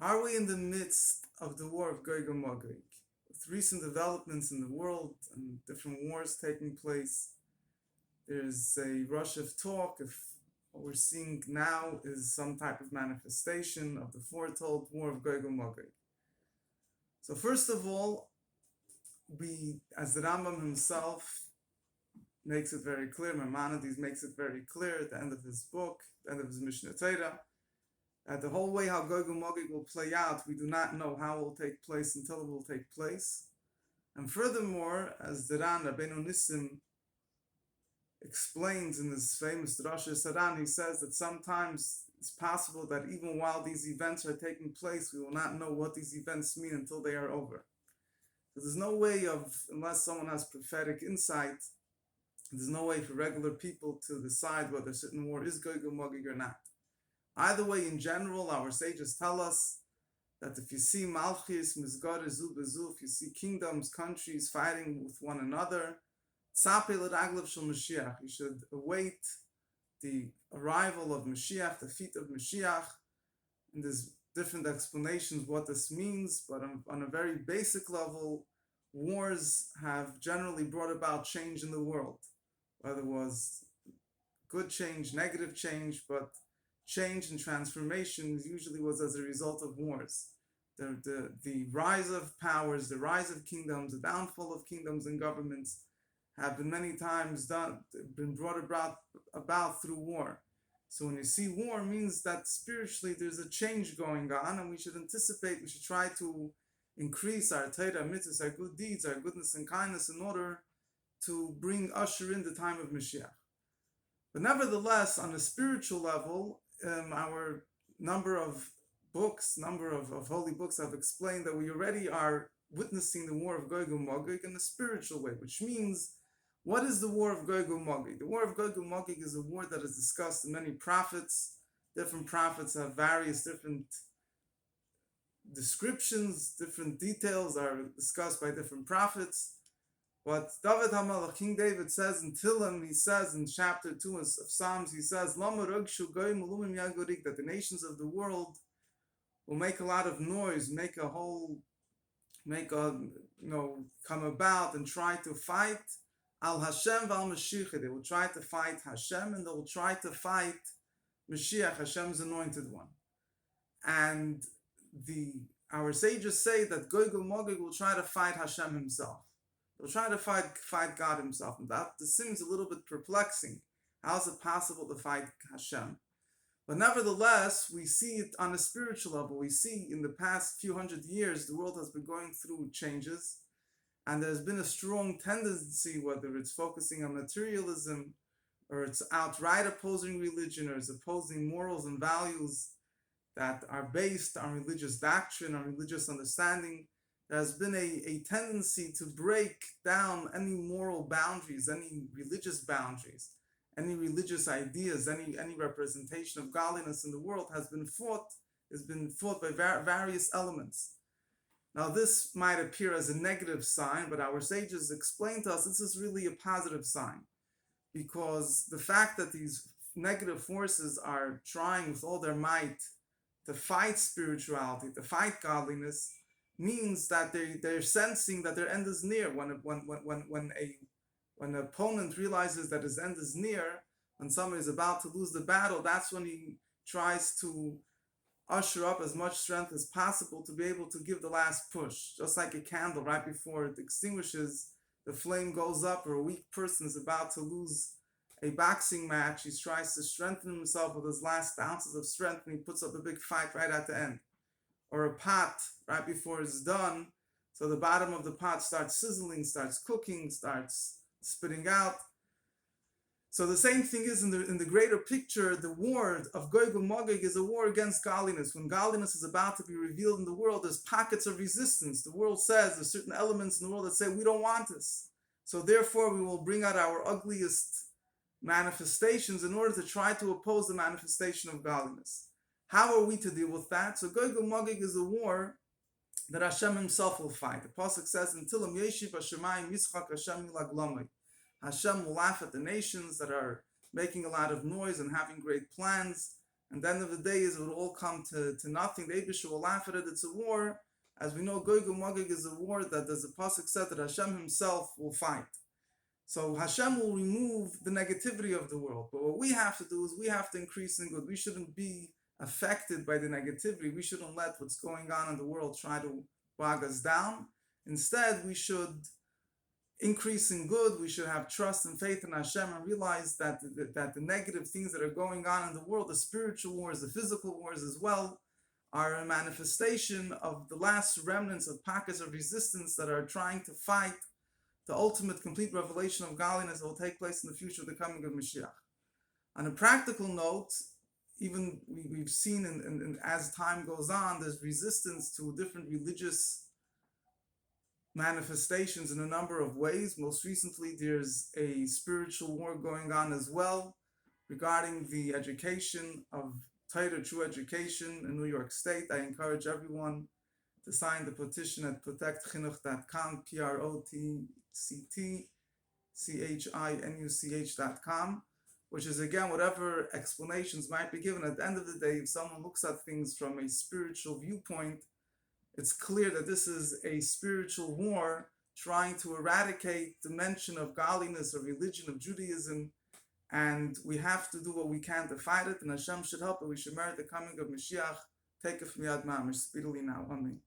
Are we in the midst of the war of Gog and Magog? With recent developments in the world and different wars taking place, there's a rush of talk if what we're seeing now is some type of manifestation of the foretold war of Gog and Magog. So first of all, as the Rambam himself makes it very clear, Maimonides makes it very clear at the end of his book, the end of his Mishnah Torah, that the whole way how Gog and Magog will play out, we do not know how it will take place until it will take place. And furthermore, as the Ran Rabbeinu Nissim explains in his famous Drasha Saran, he says that sometimes it's possible that even while these events are taking place, we will not know what these events mean until they are over. So there's no way unless someone has prophetic insight, there's no way for regular people to decide whether a certain war is Gog and Magog or not. Either way, in general, our sages tell us that if you see Malchis, Mizgar, Zu, Bezu, if you see kingdoms, countries fighting with one another, you should await the arrival of Mashiach, the feet of Mashiach. And there's different explanations what this means, but on a very basic level, wars have generally brought about change in the world, whether it was good change, negative change, but change and transformation usually was as a result of wars. The rise of powers, the rise of kingdoms, the downfall of kingdoms and governments have been many times been brought about through war. So when you see war, it means that spiritually there's a change going on, and we should try to increase our Torah, mitzvahs, our good deeds, our goodness and kindness in order to usher in the time of Mashiach. But nevertheless, on a spiritual level, our number of holy books have explained that we already are witnessing the war of Gog and Magog in a spiritual way, which means, what is the war of Gog and Magog? The war of Gog and Magog is a war that is discussed in many prophets. Different prophets have various different descriptions, different details are discussed by different prophets. But David HaMelech, King David says in Tehillim, he says in chapter 2 of Psalms, he says, that the nations of the world will make a lot of noise, come about and try to fight Al Hashem Val Mashiach. They will try to fight Hashem and they will try to fight Mashiach, Hashem's anointed one. And our sages say that Gog and Magog will try to fight Hashem himself. They'll try to fight God himself. And this seems a little bit perplexing. How is it possible to fight Hashem? But nevertheless, we see it on a spiritual level. We see in the past few hundred years, the world has been going through changes. And there's been a strong tendency, whether it's focusing on materialism, or it's outright opposing religion, or it's opposing morals and values that are based on religious doctrine, on religious understanding. There's been a tendency to break down any moral boundaries, any religious boundaries, any religious ideas, any representation of godliness in the world has been fought by various elements. Now, this might appear as a negative sign, but our sages explain to us this is really a positive sign, because the fact that these negative forces are trying with all their might to fight spirituality, to fight godliness, means that they're sensing that their end is near. When an opponent realizes that his end is near, when someone is about to lose the battle, that's when he tries to usher up as much strength as possible to be able to give the last push. Just like a candle, right before it extinguishes, the flame goes up, or a weak person is about to lose a boxing match, he tries to strengthen himself with his last ounces of strength, and he puts up a big fight right at the end. Or a pot, right before it's done, so the bottom of the pot starts sizzling, starts cooking, starts spitting out. So the same thing is in the greater picture. The war of Gog and Magog is a war against godliness. When godliness is about to be revealed in the world, there's pockets of resistance. The world says there's certain elements in the world that say we don't want this. So therefore we will bring out our ugliest manifestations in order to try to oppose the manifestation of godliness. How are we to deal with that? So Gog and Magog is a war that Hashem himself will fight. The Pasuk says, "Until Yeshiv Hashemayim Yitzchak Hashem Milaglamai." Hashem will laugh at the nations that are making a lot of noise and having great plans, And the end of the day is it will all come to nothing. The Eibusher will laugh at it. It's a war. As we know, Gog and Magog is a war that, as the Pasuk said, that Hashem himself will fight. So Hashem will remove the negativity of the world. But what we have to do is we have to increase in good. We shouldn't be affected by the negativity. We shouldn't let what's going on in the world try to bog us down. Instead, we should increase in good. We should have trust and faith in Hashem and realize that the negative things that are going on in the world, the spiritual wars, the physical wars as well, are a manifestation of the last remnants of pockets of resistance that are trying to fight the ultimate complete revelation of godliness that will take place in the future of the coming of Mashiach. On a practical note, even we've seen in as time goes on, there's resistance to different religious manifestations in a number of ways. Most recently, there's a spiritual war going on as well regarding the education of Torah, true education in New York State. I encourage everyone to sign the petition at protectchinuch.com, protectchinuch.com, which is, again, whatever explanations might be given. At the end of the day, if someone looks at things from a spiritual viewpoint, it's clear that this is a spiritual war trying to eradicate the mention of godliness, of religion, of Judaism, and we have to do what we can to fight it, and Hashem should help, and we should merit the coming of Mashiach. Take it from Yad Mamish, speedily now. Amen.